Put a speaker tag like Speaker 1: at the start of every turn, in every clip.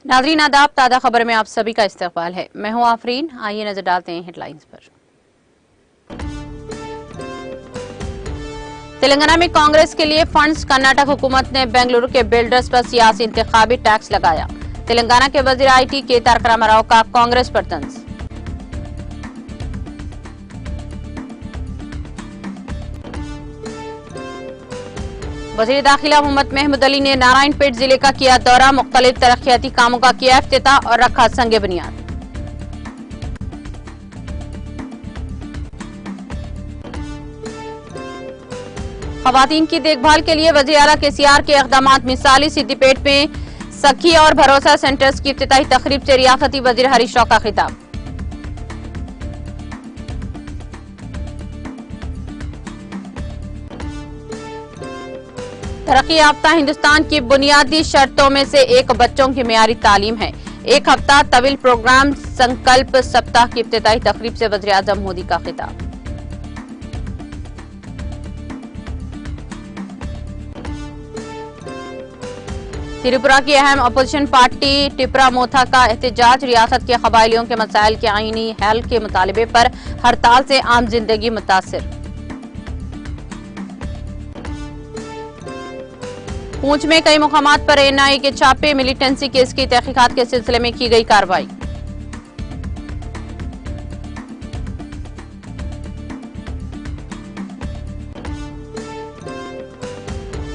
Speaker 1: नाज़रीन आदाब, ताज़ा खबर में आप सभी का इस्तकबाल है। मैं हूं आफरीन। आइए नजर डालते हैं हेडलाइंस पर। तेलंगाना में कांग्रेस के लिए फंड्स, कर्नाटक हुकूमत ने बेंगलुरु के बिल्डर्स पर सियासी इंतखाबी टैक्स लगाया। तेलंगाना के वजीर IT के तारक रामाराव का कांग्रेस पर तंज। वज़ीर दाखिला मोहम्मद महमूद अली ने नारायणपेट जिले का किया दौरा, मुख्तलिफ तरक्याती कामों का किया इफ्तिताह और रखा संगे बुनियाद। खवातीन की देखभाल के लिए वज़ीर आला KCR के इक़दामात मिसाली। सिद्दीपेट में सखी और भरोसा सेंटर्स की इफ्तिताही तकरीब से रियासती वज़ीर हरीश राव का खिताब। तरक्की याफ्ता हिंदुस्तान की बुनियादी शर्तों में से एक बच्चों की मेयारी तालीम है। एक हफ्ता तवील प्रोग्राम संकल्प सप्ताह की इफ्तिताही तकरीब से वज़ीर आज़म मोदी का खिताब। त्रिपुरा की अहम अपोजिशन पार्टी टिपरा मोथा का एहतजाज। रियासत के कबायलियों के मसाइल के आईनी हल के मुतालबे पर हड़ताल से आम जिंदगी मुतासिर। पूंछ में कई मुकामात पर NIA के छापे। मिलिटेंसी केस की तहकीकात के सिलसिले में की गई कार्रवाई।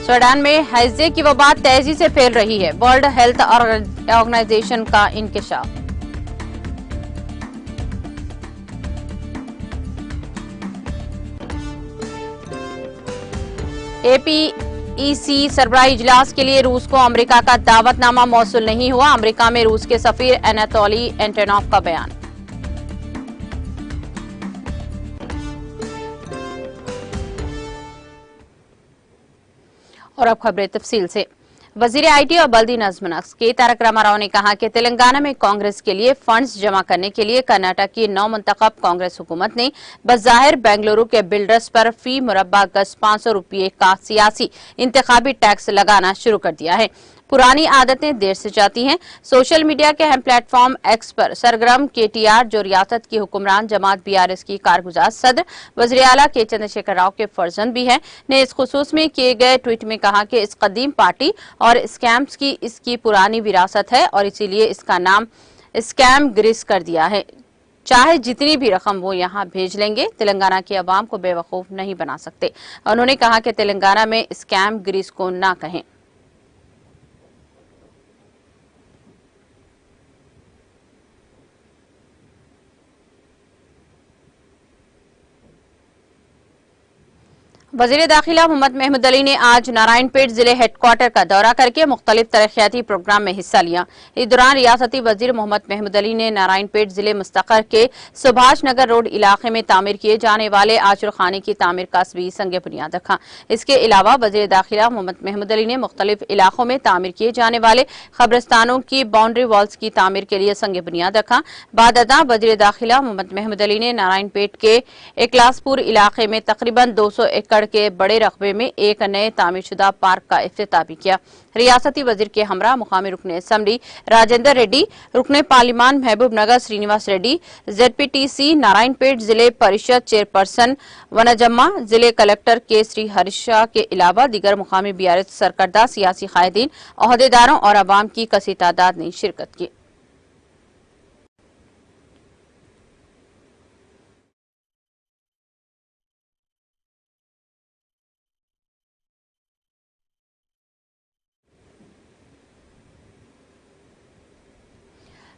Speaker 1: सूडान में हैजे की वबा तेजी से फैल रही है। वर्ल्ड हेल्थ ऑर्गेनाइजेशन का इंकशाफ। APEC सरबराही इजलास के लिए रूस को अमेरिका का दावतनामा मौसूल नहीं हुआ। अमेरिका में रूस के सफीर एनातोली एंटोनोव का बयान। और अब खबरें तफसील से। वजीर IT और बल्दी नज़्म के तारक रामाराव ने कहा कि तेलंगाना में कांग्रेस के लिए फंड्स जमा करने के लिए कर्नाटक की नवमुंतखब कांग्रेस हुकूमत ने बज़ाहिर बेंगलुरु के बिल्डर्स पर फी मुरब्बा गज 500 रुपये का सियासी इंतखाबी टैक्स लगाना शुरू कर दिया है। पुरानी आदतें देर से जाती हैं। सोशल मीडिया के अहम प्लेटफॉर्म X पर सरगर्म KTR, जो रियासत की हुक्मरान जमात BRS की कारगुजार सदर वज़ीर आला के चंद्रशेखर राव के फर्जंद भी हैं, ने इस खुसूस में किए गए ट्वीट में कहा कि इस कदीम पार्टी और स्कैम्स की इसकी पुरानी विरासत है और इसीलिए इसका नाम स्कैम ग्रीस कर दिया है। चाहे जितनी भी रकम वो यहाँ भेज लेंगे, तेलंगाना की आवाम को बेवकूफ नहीं बना सकते। उन्होंने कहा कि तेलंगाना में स्कैम ग्रीस को ना कहें। वज़ीर दाखिला मोहम्मद महमूद अली ने आज नारायणपेट जिले हेडक्वार्टर का दौरा करके मुख्तलिफ तरक्याती प्रोग्राम में हिस्सा लिया। इस दौरान रियासती वज़ीर मोहम्मद महमूद अली ने नारायणपेट जिले मुस्तक़र के सुभाष नगर रोड इलाके में तामीर किए जाने वाले आचर खाने की तामीर का भी संगे बुनियाद रखा। इसके अलावा वज़ीर दाखिला मोहम्मद महमूद अली ने मुख्तलिफ इलाकों में तामीर किए जाने वाले कब्रिस्तानों की बाउंड्री वॉल्स की तामीर के लिए संगे बुनियाद रखा। बाद अदा वज़ीर दाखिला मोहम्मद महमूद अली ने नारायणपेट के इकलासपुर इलाके में तकरीबन 200 एकड़ के बड़े रकबे में एक नए तामीरशुदा पार्क का इफ्तिताह भी किया। रियासती वजीर के हमरा मुकामी रुकने असेंबली राजेंद्र रेड्डी, रुकने पार्लिमान महबूब नगर श्रीनिवास रेड्डी, ZPTC नारायणपेट जिले परिषद चेयरपर्सन वनजम्मा, जिले कलेक्टर के श्री हरीशा के अलावा दीगर मुकामी BRS सरकर्दा, सियासी कायदीन, ओहदेदारों और अवाम की कसी तादाद ने शिरकत की।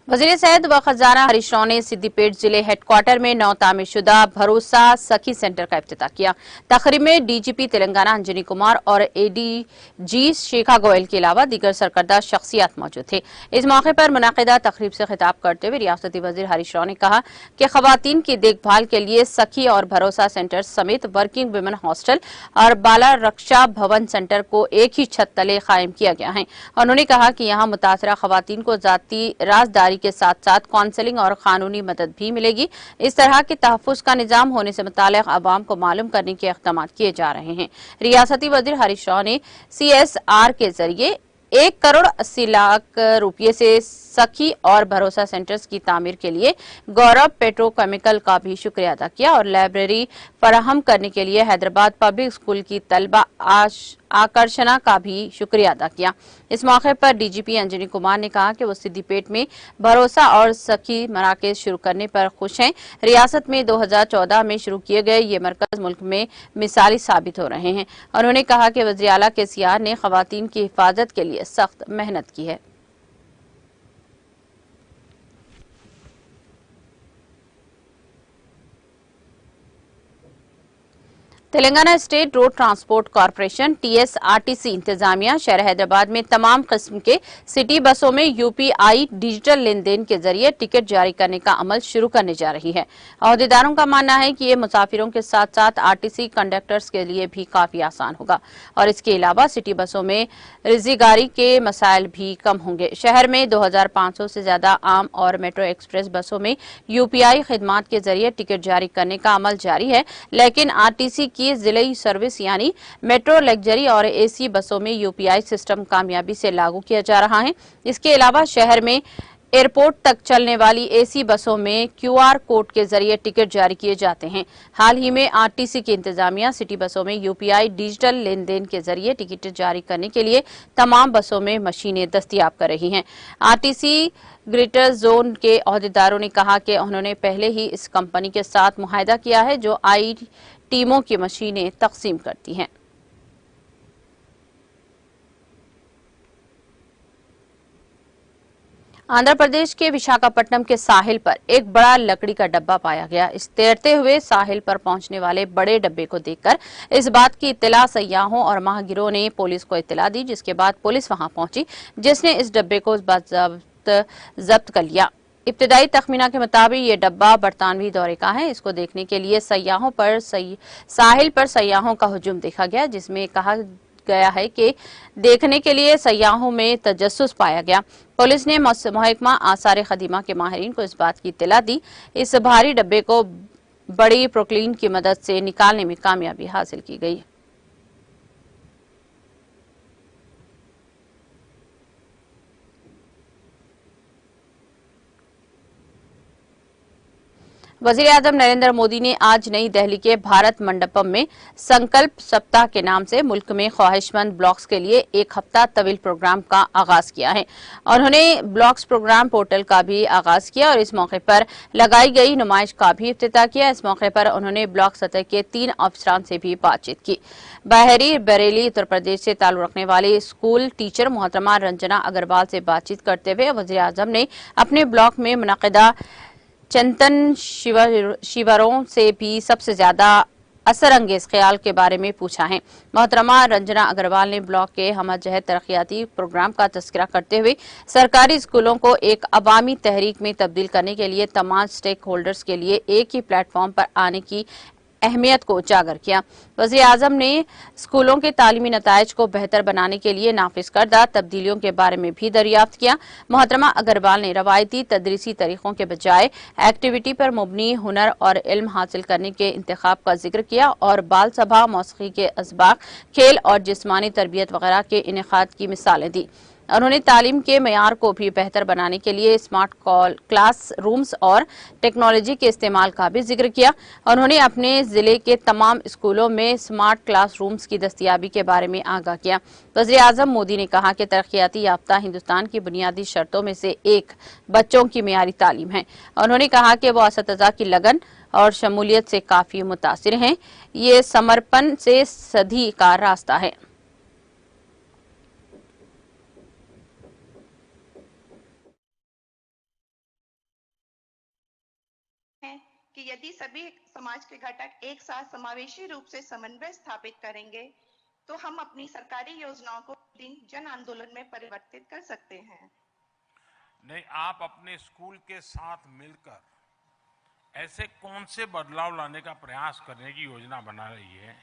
Speaker 1: वज़ीर सेहत व खजाना हरीश राव ने सिद्दीपेट जिले हेडक्वार्टर में नौ तामीरशुदा भरोसा सखी सेंटर का इफ्तिताह किया। तकरीब में DGP तेलंगाना अंजनी कुमार और ADG शेखा गोयल के अलावा दीगर सरकर्दा शख्सियात मौजूद थे। इस मौके पर मुनाकिदा तकरीब से खिताब करते हुए रियासती वज़ीर हरीश राव ने कहा कि खवातीन की देखभाल के लिए सखी और भरोसा सेंटर समेत वर्किंग वुमेन हॉस्टल और बाला रक्षा भवन सेंटर को एक ही छत तले कायम किया गया है। उन्होंने कहा कि यहाँ मुतासरा खवातीन को जाती राजदारी के साथ साथ काउंसलिंग और कानूनी मदद भी मिलेगी। इस तरह के तहफ़्फ़ुज़ का निजाम होने से मुताल्लिक़ अवाम को मालूम करने के इक़दाम किए जा रहे हैं। रियासती वज़ीर हरीश राव ने CSR के जरिए 1,80,00,000 रुपये से सखी और भरोसा सेंटर्स की तामीर के लिए गौरव पेट्रोकेमिकल का भी शुक्रिया अदा किया और लाइब्रेरी फराहम करने के लिए हैदराबाद पब्लिक स्कूल की तलबा आकर्षणा का भी शुक्रिया अदा किया। इस मौके पर डीजीपी अंजनी कुमार ने कहा कि वो सिद्दीपेट में भरोसा और सखी मराकज शुरू करने पर खुश हैं। रियासत में 2014 में शुरू किए गए ये मरकज मुल्क में मिसाली साबित हो रहे हैं। उन्होंने कहा कि वज़ीर आला केसीआर ने खवातीन की हिफाजत के लिए सख्त मेहनत की है। Telangana state road transport corporation TSRTC इंतजामिया शहर हैदराबाद में तमाम किस्म के सिटी बसों में यूपीआई डिजिटल लेन देन के जरिए टिकट जारी करने का अमल शुरू करने जा रही है। अहदेदारों का मानना है कि ये मुसाफिरों के साथ साथ आरटीसी कंडक्टर्स के लिए भी काफी आसान होगा और इसके अलावा सिटी बसों में रिजीगारी के मसाइल भी कम होंगे। शहर में 2500 से ज्यादा आम और मेट्रो एक्सप्रेस बसों में यूपीआई खिदमात के जरिए टिकट जारी करने का अमल जारी है, लेकिन आरटीसी की जिले सर्विस यानी मेट्रो लग्जरी और एसी बसों में यूपीआई सिस्टम कामयाबी से लागू किया जा रहा है। इसके अलावा शहर में एयरपोर्ट तक चलने वाली एसी बसों में क्यूआर कोड के जरिए टिकट जारी किए जाते हैं। हाल ही में आरटीसी की इंतजामिया सिटी बसों में यूपीआई डिजिटल लेन देन के जरिए टिकट जारी करने के लिए तमाम बसों में मशीनें दस्तयाब कर रही हैं। आरटीसी ग्रेटर जोन के अहदेदारों ने कहा कि उन्होंने पहले ही इस कंपनी के साथ मुआहदा किया है जो आई टीमों की मशीनें तकसीम करती हैं। आंध्र प्रदेश के विशाखापट्टनम के साहिल पर एक बड़ा लकड़ी का डब्बा पाया गया। इस तैरते हुए साहिल पर पहुंचने वाले बड़े डब्बे को देखकर इस बात की इत्तला सयाहों और माहगिरों ने पुलिस को इत्तला दी, जिसके बाद पुलिस वहां पहुंची, जिसने इस डब्बे को जब्त कर लिया। इब्तदाई तखमीना के मुताबिक ये डब्बा बरतानवी दौरे का है। इसको देखने के लिए साहिल पर सयाहों का हुजूम देखा गया, जिसमें कहा गया है कि देखने के लिए सयाहों में तजस्सुस पाया गया। पुलिस ने महकमा आसार खदीमा के माहिरीन को इस बात की इत्तला दी। इस भारी डब्बे को बड़ी प्रोक्लीन की मदद से निकालने में कामयाबी हासिल की गई। वजीर आजम नरेंद्र मोदी ने आज नई दिल्ली के भारत मंडपम में संकल्प सप्ताह के नाम से मुल्क में ख्वाहिशमंद ब्लॉक्स के लिए एक हफ्ता तवील प्रोग्राम का आगाज किया है। उन्होंने ब्लॉक्स प्रोग्राम पोर्टल का भी आगाज किया और इस मौके पर लगाई गई नुमाइश का भी इफ्तिताह किया। इस मौके पर उन्होंने ब्लॉक सतह के 3 अफसरान से भी बातचीत की। बहरी बरेली उत्तर प्रदेश से ताल्लुक रखने वाले स्कूल टीचर मोहतरमा रंजना अग्रवाल से बातचीत करते हुए वजीर आजम ने अपने ब्लॉक में मुनक़िदा चिंतन शिविरों से भी सबसे ज्यादा असरअंगेज ख्याल के बारे में पूछा है। मोहतरमा रंजना अग्रवाल ने ब्लॉक के हमजहत तरक्याती प्रोग्राम का तस्करा करते हुए सरकारी स्कूलों को एक अवामी तहरीक में तब्दील करने के लिए तमाम स्टेक होल्डर्स के लिए एक ही प्लेटफॉर्म पर आने की अहमियत को उजागर किया। वज़ीर आज़म ने स्कूलों के तालीमी नताइज को बेहतर बनाने के लिए नाफिज करदा तब्दीलियों के बारे में भी दरियाफ्त किया। मोहतरमा अग्रवाल ने रवायती तदरीसी तरीकों के बजाय एक्टिविटी पर मुबनी हुनर और इल्म हासिल करने के इंतखाब का जिक्र किया और बाल सभा, मौसीकी के असबाक, खेल और जिस्मानी तरबियत वगैरह के इनेकाद की मिसालें दी। उन्होंने तालीम के मयार को भी बेहतर बनाने के लिए स्मार्ट क्लास रूम्स और टेक्नोलॉजी के इस्तेमाल का भी जिक्र किया। उन्होंने अपने जिले के तमाम स्कूलों में स्मार्ट क्लास रूम्स की दस्तयाबी के बारे में आगाह किया। वज़ीर आज़म मोदी ने कहा कि तरक्याती याफ्ता हिंदुस्तान की बुनियादी शर्तों में से एक बच्चों की मेयारी तालीम है। उन्होंने कहा कि वो असतिज़ा की लगन और शमूलियत से काफी मुतासिर हैं। ये समर्पण से सदी का रास्ता है।
Speaker 2: कि यदि सभी समाज के घटक एक साथ समावेशी रूप से समन्वय स्थापित करेंगे तो हम अपनी सरकारी योजनाओं को दिन जन आंदोलन में परिवर्तित कर सकते हैं।
Speaker 3: नहीं, आप अपने स्कूल के साथ मिलकर ऐसे कौन से बदलाव लाने का प्रयास करने की योजना बना रही है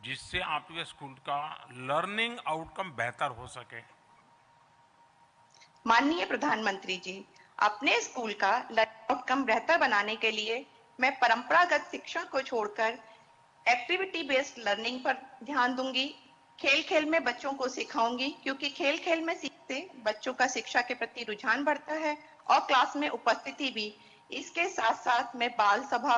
Speaker 3: जिससे आपके स्कूल का लर्निंग आउटकम बेहतर हो सके?
Speaker 2: माननीय प्रधानमंत्री जी, अपने स्कूल का लर्निंग आउटकम बेहतर बनाने के लिए मैं परंपरागत शिक्षण को छोड़कर एक्टिविटी बेस्ड लर्निंग पर ध्यान दूंगी। खेल खेल में बच्चों को सिखाऊंगी, क्योंकि खेल खेल में सीखते बच्चों का शिक्षा के प्रति रुझान बढ़ता है और क्लास में उपस्थिति भी। इसके साथ साथ मैं बाल सभा,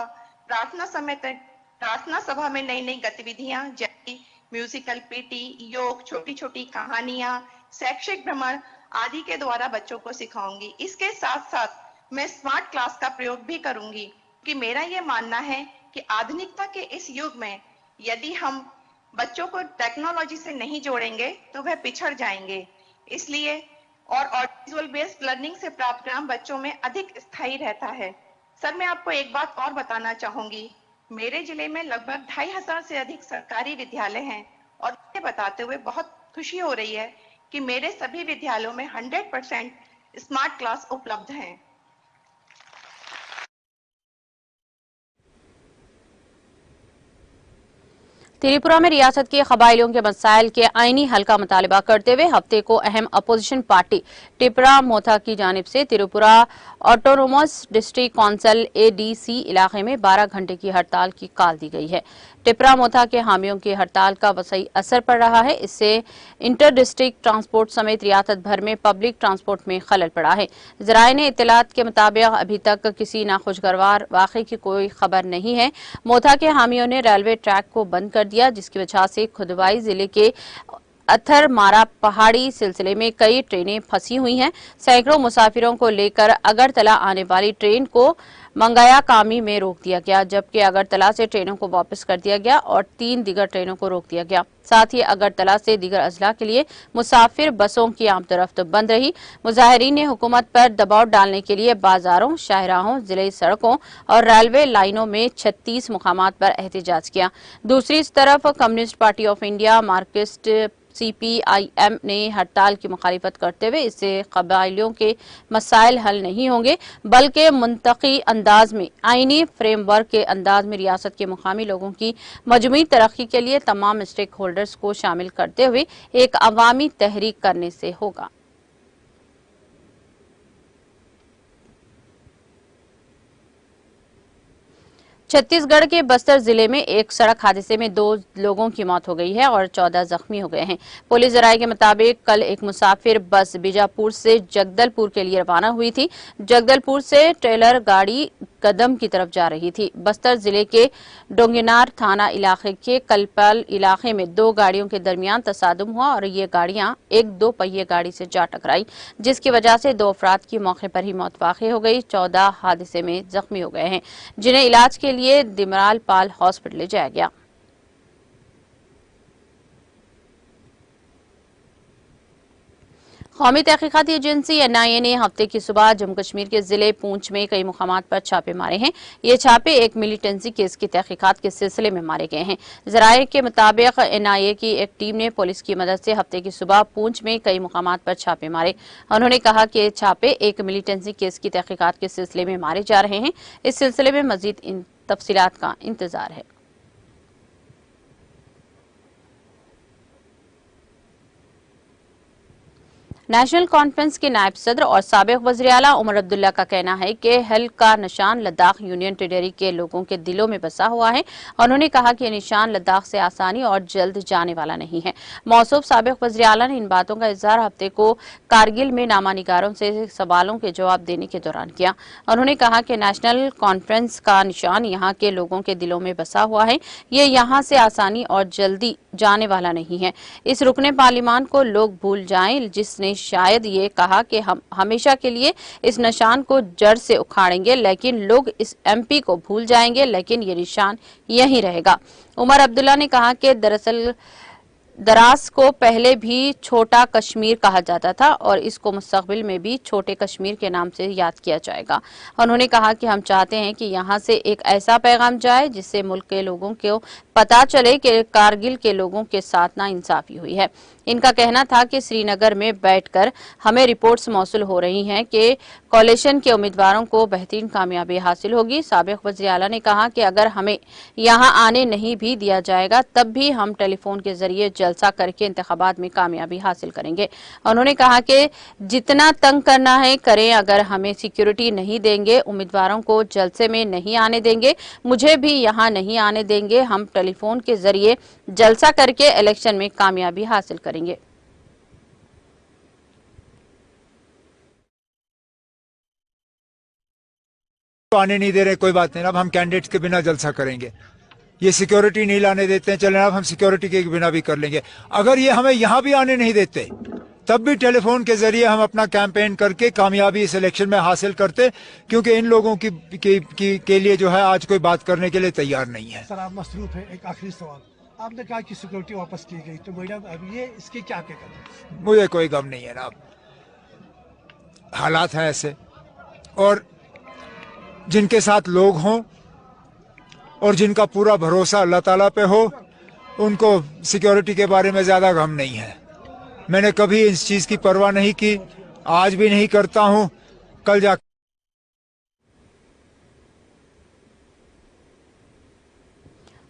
Speaker 2: प्रार्थना सभा में नई नई गतिविधियां जैसे म्यूजिकल पीटी, योग, छोटी छोटी कहानियां, शैक्षिक भ्रमण आदि के द्वारा बच्चों को सिखाऊंगी। इसके साथ साथ मैं स्मार्ट क्लास का प्रयोग भी करूंगी, कि मेरा ये मानना है कि आधुनिकता के इस युग में यदि हम बच्चों को टेक्नोलॉजी से नहीं जोड़ेंगे तो वह पिछड़ जाएंगे। इसलिए ऑडियोविजुअल बेस्ड लर्निंग से प्राप्त ज्ञान बच्चों में अधिक स्थायी रहता है। सर, मैं आपको एक बात और बताना चाहूंगी। मेरे जिले में लगभग 2500 से अधिक सरकारी विद्यालय हैं और ये बताते हुए बहुत खुशी हो रही है कि मेरे सभी विद्यालयों में 100% स्मार्ट क्लास उपलब्ध हैं।
Speaker 1: त्रिपुरा में रियासत के कबाइलियों के मसाइल के आईनी हल का मुतालबा करते हुए हफ्ते को अहम अपोजिशन पार्टी टिपरा मोथा की जानिब से Tripura autonomous district council ADC इलाके में 12 घंटे की हड़ताल की कॉल दी गई है। टिपरा मोथा के हामियों की हड़ताल का वसई असर पड़ रहा है। इससे इंटर डिस्ट्रिक्ट ट्रांसपोर्ट समेत रियासत भर में पब्लिक ट्रांसपोर्ट में खलल पड़ा है। जराये ने इत्तलात के मुताबिक अभी तक किसी नाखुशगवार वाक़े की कोई खबर नहीं है। मोथा के हामियों ने रेलवे ट्रैक को बंद कर दिया, जिसकी वजह से खुदवाई जिले के अथर मारा पहाड़ी सिलसिले में कई ट्रेनें फंसी हुई हैं। सैकड़ों मुसाफिरों को लेकर अगरतला आने वाली ट्रेन को मंगाया कामी में रोक दिया गया, जबकि अगरतला से ट्रेनों को वापस कर दिया गया और 3 दीगर ट्रेनों को रोक दिया गया। साथ ही अगरतला से दीगर अजला के लिए मुसाफिर बसों की आमदरफ्त बंद रही। मुजाहिरीन ने हुकूमत पर दबाव डालने के लिए बाजारों, शाहराहों, जिले सड़कों और रेलवे लाइनों में 36 मुकामात पर एहतजाज किया। दूसरी तरफ communist party of India Marxist CPIM ने हड़ताल की मुखालिफत करते हुए इससे कबाइलियों के मसाइल हल नहीं होंगे, बल्कि मुंतकी अंदाज में आईनी फ्रेमवर्क के अंदाज में रियासत के मुकामी लोगों की मजमूई तरक्की के लिए तमाम स्टेक होल्डर्स को शामिल करते हुए एक अवामी तहरीक करने से होगा। छत्तीसगढ़ के बस्तर जिले में एक सड़क हादसे में 2 लोगों की मौत हो गई है और 14 जख्मी हो गए हैं। पुलिस जराये के मुताबिक कल एक मुसाफिर बस बीजापुर से जगदलपुर के लिए रवाना हुई थी। जगदलपुर से ट्रेलर गाड़ी कदम की तरफ जा रही थी। बस्तर जिले के डोंगेनार थाना इलाके के कलपाल इलाके में 2 गाड़ियों के दरमियान तसादुम हुआ और ये गाड़ियां एक 2 पहिए गाड़ी से जा टकराई, जिसकी वजह से 2 अफराद की मौके पर ही मौत वाक़ई हो गई। 14 हादसे में जख्मी हो गए हैं, जिन्हें इलाज के लिए दिमराल पाल हॉस्पिटल ले जाया गया। कौमी तहकीकाती एजेंसी NIA ने हफ्ते की सुबह जम्मू कश्मीर के जिले पूंछ में कई मुकामात पर छापे मारे हैं। ये छापे एक मिलिटेंसी केस की तहकीकात के सिलसिले में मारे गए हैं। जराये के मुताबिक NIA की एक टीम ने पुलिस की मदद से हफ्ते की सुबह पूंछ में कई मुकामात पर छापे मारे। उन्होंने कहा कि ये छापे एक मिलिटेंसी केस की तहकीकात के सिलसिले में मारे जा रहे हैं। इस सिलसिले में मजीद तफसीलात का इंतजार है। नेशनल कॉन्फ्रेंस के नायब सदर और साबिक वज़ीर-ए-आला उमर अब्दुल्ला का कहना है कि हल का निशान लद्दाख यूनियन टेरिटरी के लोगों के दिलों में बसा हुआ है। उन्होंने कहा कि निशान लद्दाख से आसानी और जल्द जाने वाला नहीं है। मौसूफ साबिक वज़ीर-ए-आला ने इन बातों का इज़हार हफ्ते को कारगिल में नामानिगारों से सवालों के जवाब देने के दौरान किया। उन्होंने कहा कि नेशनल कॉन्फ्रेंस का निशान यहाँ के लोगों के दिलों में बसा हुआ है। ये यहाँ से आसानी और जल्दी जाने वाला नहीं है। इस रुकने पार्लिमान को लोग भूल जाएं, जिसने शायद ये कहा कि हम हमेशा के लिए इस निशान को जड़ से उखाड़ेंगे, लेकिन लोग इस MP को भूल जाएंगे, लेकिन ये निशान यहीं रहेगा। उमर अब्दुल्ला ने कहा कि दरअसल दरास को पहले भी छोटा कश्मीर कहा जाता था और इसको मुस्तकबिल में भी छोटे कश्मीर के नाम से याद किया जाएगा। उन्होंने कहा कि हम चाहते हैं कि यहाँ से एक ऐसा पैगाम जाए जिससे मुल्क के लोगों को पता चले कि कारगिल के लोगों के साथ नाइंसाफी हुई है। इनका कहना था कि श्रीनगर में बैठकर हमें रिपोर्ट्स मौसूल हो रही हैं कि कोalition के उम्मीदवारों को बेहतरीन कामयाबी हासिल होगी। साबिक वज़ीर-ए-आला ने कहा कि अगर हमें यहाँ आने नहीं भी दिया जाएगा, तब भी हम टेलीफोन के जरिए जलसा करके इंतखाबात में कामयाबी हासिल करेंगे। उन्होंने कहा कि जितना तंग करना है करें, अगर हमें सिक्योरिटी नहीं देंगे, उम्मीदवारों को जलसे में नहीं आने देंगे, मुझे भी यहां नहीं आने देंगे, हम टेलीफोन के जरिए जलसा करके इलेक्शन में कामयाबी हासिल करेंगे।
Speaker 4: तो आने नहीं दे रहे, कोई बात नहीं, अब हम कैंडिडेट्स के बिना जलसा करेंगे। ये सिक्योरिटी नहीं लाने देते हैं, चलें अब हम सिक्योरिटी के बिना भी कर लेंगे। अगर ये हमें यहां भी आने नहीं देते तब भी टेलीफोन के जरिए हम अपना कैंपेन करके कामयाबी इस इलेक्शन में हासिल करते, क्योंकि इन लोगों के लिए जो है आज कोई बात करने के लिए तैयार नहीं है।
Speaker 5: सर आप मसरूफ है, एक आखिरी सवाल, आपने कहा कि सिक्योरिटी वापस की गई, तो मैडम अब ये इसके क्या कहते?
Speaker 4: मुझे कोई गम नहीं है ना, हालात हैं ऐसे, और जिनके साथ लोग हों और जिनका पूरा भरोसा अल्लाह ताला पे हो, उनको सिक्योरिटी के बारे में ज्यादा गम नहीं है। मैंने कभी इस चीज की परवाह नहीं की, आज भी नहीं करता हूं, कल जा।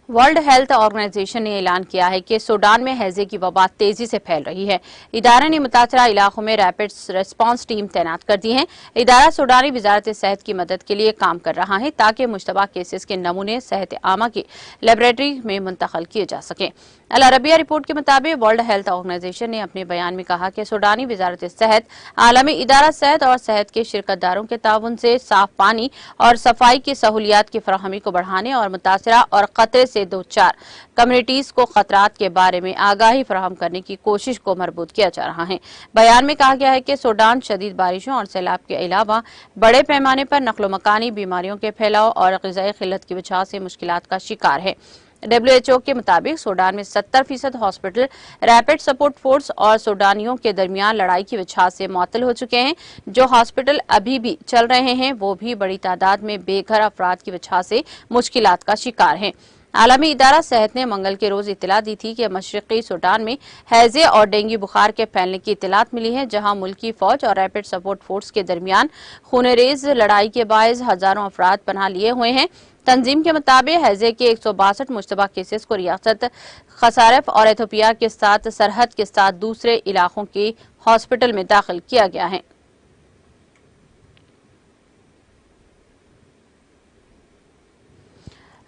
Speaker 1: वर्ल्ड हेल्थ ऑर्गेनाइजेशन ने ऐलान किया है कि सूडान में हैजे की वबा तेजी से फैल रही है। इदारे ने मुतासरा इलाकों में रैपिड रिस्पांस टीम तैनात कर दी है। इदारा सूडानी वजारत सेहत की मदद के लिए काम कर रहा है ताकि मुश्तबा केसेस के नमूने सेहत आमा की लेबोरेटरी में मुंतकिल किए जा सकें। अल अरबिया रिपोर्ट के मुताबिक वर्ल्ड हेल्थ ऑर्गेनाइजेशन ने अपने बयान में कहा कि सूडानी वजारत सेहत, आलमी इदारा सेहत और सेहत के शिरकतदारों के ताउन से साफ पानी और सफाई की सहूलियात की फराहमी को बढ़ाने और मुतासरा और खतरे से दो चार कम्युनिटीज को खतरात के बारे में आगाही फराहम करने की कोशिश को मरबूत किया जा रहा है। बयान में कहा गया है कि सूडान शदीद बारिशों और सैलाब के अलावा बड़े पैमाने पर नकलो मकानी बीमारियों के फैलाव और ग़िज़ाई क़िल्लत की वजह से मुश्किलात का शिकार है। WHO के मुताबिक सूडान में 70% हॉस्पिटल रैपिड सपोर्ट फोर्स और सूडानियों के दरमियान लड़ाई की वजह से मुअत्तल हो चुके हैं। जो हॉस्पिटल अभी भी चल रहे हैं वो भी बड़ी तादाद में बेघर अफराद की वजह से मुश्किलात का शिकार हैं। आलमी इदारा सेहत ने मंगल के रोज इत्तला दी थी कि मशरकी सूडान में हैजे और डेंगू बुखार के फैलने की इत्तलात मिली है, जहां मुल्की फौज और रैपिड सपोर्ट फोर्स के दरमियान खूनरेज लड़ाई के बायस हजारों अफराद पनाह लिए हुए हैं। तंजीम के मुताबिक हैजे के 162 मुश्तबा केसेस को रियासत खसारफ और एथोपिया के साथ सरहद के साथ दूसरे इलाकों के हॉस्पिटल में दाखिल किया गया है।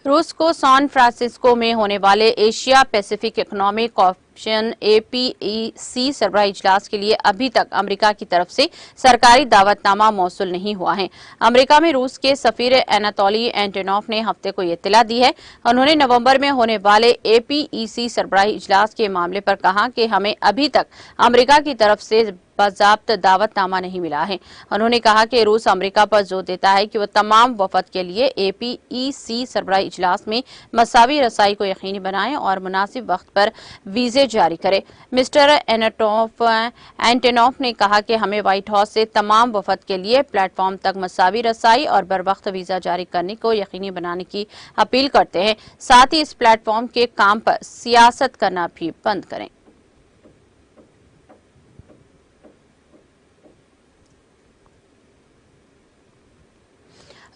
Speaker 1: रूस को सैन फ्रांसिस्को में होने वाले Asia Pacific economic corporation APEC सरबराही इजलास के लिए अभी तक अमेरिका की तरफ से सरकारी दावतनामा मौसूल नहीं हुआ है। अमेरिका में रूस के सफीर एनातोली एंटोनोव ने हफ्ते को ये इत्तला दी है। उन्होंने नवंबर में होने वाले APEC सरबराही इजलास के मामले पर कहा कि हमें अभी तक अमेरिका की तरफ से बाज़ाब्त दावतनामा नहीं मिला है। उन्होंने कहा कि रूस अमेरिका पर जोर देता है कि वह तमाम वफद के लिए APEC सरबराही इजलास में मसावी रसाई को यकीनी बनाए और मुनासिब वक्त पर वीजे जारी करे। मिस्टर एंटोनोव ने कहा कि हमें व्हाइट हाउस से तमाम वफद के लिए प्लेटफॉर्म तक मसावी रसाई और बर वक्त वीजा जारी करने को यकीनी बनाने की अपील करते हैं। साथ ही इस प्लेटफॉर्म के काम पर सियासत करना भी बंद करें।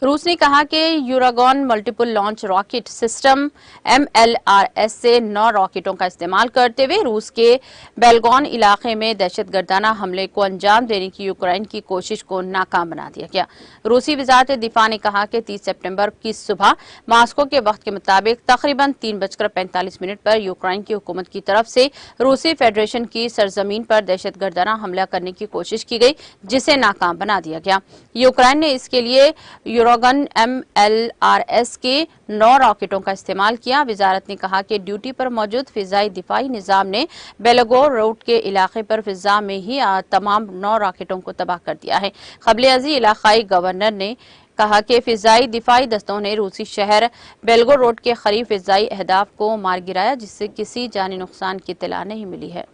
Speaker 1: रूस ने कहा कि Uragan multiple launch rocket system MLRS से 9 रॉकेटों का इस्तेमाल करते हुए रूस के बेलगॉन इलाके में दहशतगर्दाना हमले को अंजाम देने की यूक्रेन की कोशिश को नाकाम बना दिया गया। रूसी वजारत दिफा ने कहा कि 30 सितंबर की सुबह मॉस्को के वक्त के मुताबिक तकरीबन 3:45 पर यूक्रेन की हुकूमत की तरफ से रूसी फेडरेशन की सरजमीन पर दहशतगर्दाना हमला करने की कोशिश की गई, जिसे नाकाम बना दिया गया। यूक्रेन ने इसके लिए यूरागन MLRS के 9 रॉकेटों का इस्तेमाल किया। वजारत ने कहा कि ड्यूटी पर मौजूद फिजाई दिफाई निजाम ने बेलगोरोड के इलाके पर फिजा में ही तमाम 9 रॉकेटों को तबाह कर दिया है। कबल-ए-अज़ी इलाकाई गवर्नर ने कहा कि फिजाई दिफाई दस्तों ने रूसी शहर बेलगोरोड के करीब फिजाई अहदाफ को मार गिराया, जिससे किसी जानी नुकसान की इत्तला नहीं मिली है।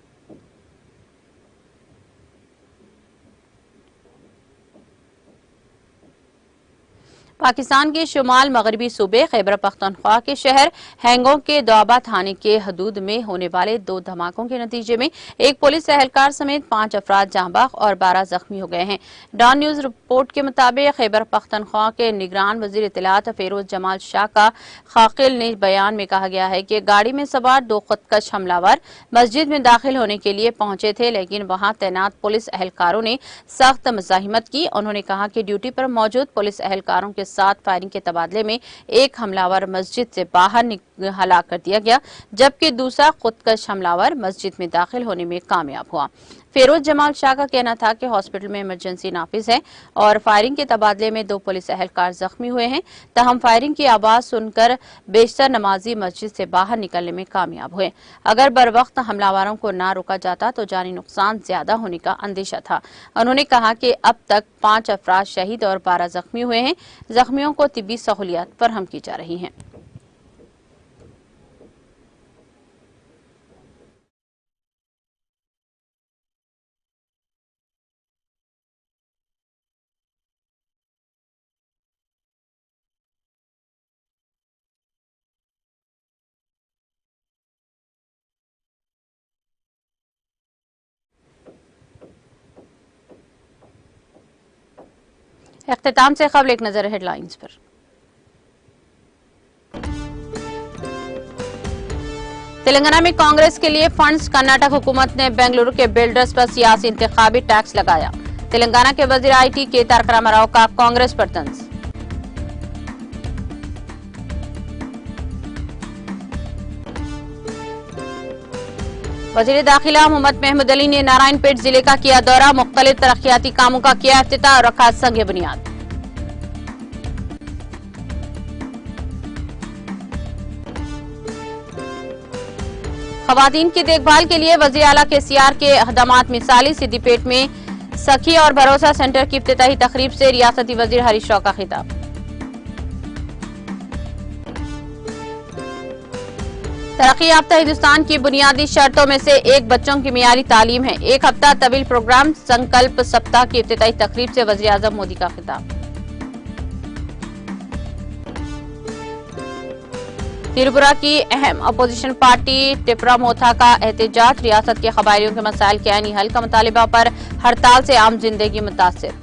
Speaker 1: पाकिस्तान के शुमाल मगरबी सूबे खैबर पख्तूनख्वा के शहर हैंगों के दोआबा थाने के हदूद में होने वाले 2 धमाकों के नतीजे में एक पुलिस एहलकार समेत 5 अफराद जांबाग और 12 जख्मी हो गए हैं। डॉन न्यूज रिपोर्ट के मुताबिक खैबर पख्तूनख्वा के निगरान वजीर इत्तलात फेरोज जमाल शाह का खाकिल ने बयान में कहा गया है कि गाड़ी में सवार 2 खुदकश हमलावर मस्जिद में दाखिल होने के लिए पहुंचे थे, लेकिन वहां तैनात पुलिस एहलकारों ने सख्त मुजाहिमत की। उन्होंने कहा कि ड्यूटी पर मौजूद पुलिस एहलकारों के साथ फायरिंग के तबादले में एक हमलावर मस्जिद से बाहर हलाक कर दिया गया, जबकि दूसरा खुदकश हमलावर मस्जिद में दाखिल होने में कामयाब हुआ। फेरोज जमाल शाह का कहना था कि हॉस्पिटल में इमरजेंसी नाफिज है और फायरिंग के तबादले में 2 पुलिस एहलकार जख्मी हुए हैं। तहम फायरिंग की आवाज सुनकर बेशतर नमाजी मस्जिद से बाहर निकलने में कामयाब हुए। अगर बर वक्त हमलावरों को न रोका जाता तो जानी नुकसान ज्यादा होने का अंदेशा था। उन्होंने कहा कि अब तक 5 अफराद शहीद और 12 जख्मी हुए हैं। जख्मियों को तिब्बी सहूलियात फराहम की जा रही हैं। इख्तिताम से खबर एक नजर हेडलाइंस पर। तेलंगाना में कांग्रेस के लिए फंड्स, कर्नाटक हुकूमत ने बेंगलुरु के बिल्डर्स पर सियासी इंतखाबी टैक्स लगाया। तेलंगाना के वजीर IT के तारक रामाराव का कांग्रेस पर तंज। वजीर दाखिला मोहम्मद महमूद अली ने नारायणपेट जिले का किया दौरा, मुख्तलिफ तरक्याती कामों का किया इफ्तिताह और रखा संग बुनियाद। खवातीन की देखभाल के लिए वजीर आला KCR के अहदामात मिसाली। सिद्दीपेट में सखी और भरोसा सेंटर की इफ्तिताही तकरीब से रियासती वजीर हरीश राव का खिताब। तरक्की याफ्ता हिंदुस्तान की बुनियादी शर्तों में से एक बच्चों की मियारी तालीम है। 1 हफ्ता तवील प्रोग्राम संकल्प सप्ताह की इफ्तिताही तकरीब से वजीर आजम मोदी का खिताब। त्रिपुरा की अहम अपोजिशन पार्टी टिपरा मोथा का एहतजाज। रियासत के कबायलियों के मसाइल के आईनी हल का मुतालिबा पर हड़ताल से आम जिंदगी मुतासिर।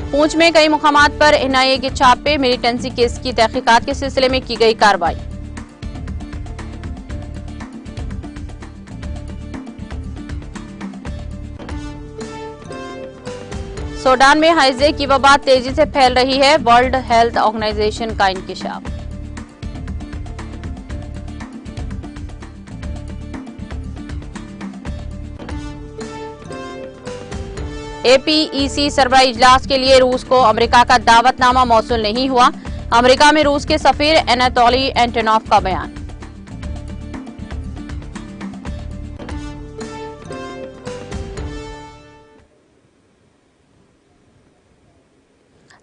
Speaker 1: पूंछ में कई मुकामात पर NIA के छापे। मिलिटेंसी केस की तहकीकात के सिलसिले में की गई कार्रवाई। सूडान में हैजे की वबा तेजी से फैल रही है। वर्ल्ड हेल्थ ऑर्गेनाइजेशन का इंकिशाफ। APEC सरबराही इजलास के लिए रूस को अमेरिका का दावतनामा मौसूल नहीं हुआ। अमेरिका में रूस के सफीर एनाटोली एंटोनोव का बयान।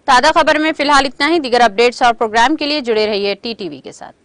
Speaker 1: ताज़ा खबर में फिलहाल इतना ही। दीगर अपडेट्स और प्रोग्राम के लिए जुड़े रहिए TTV के साथ।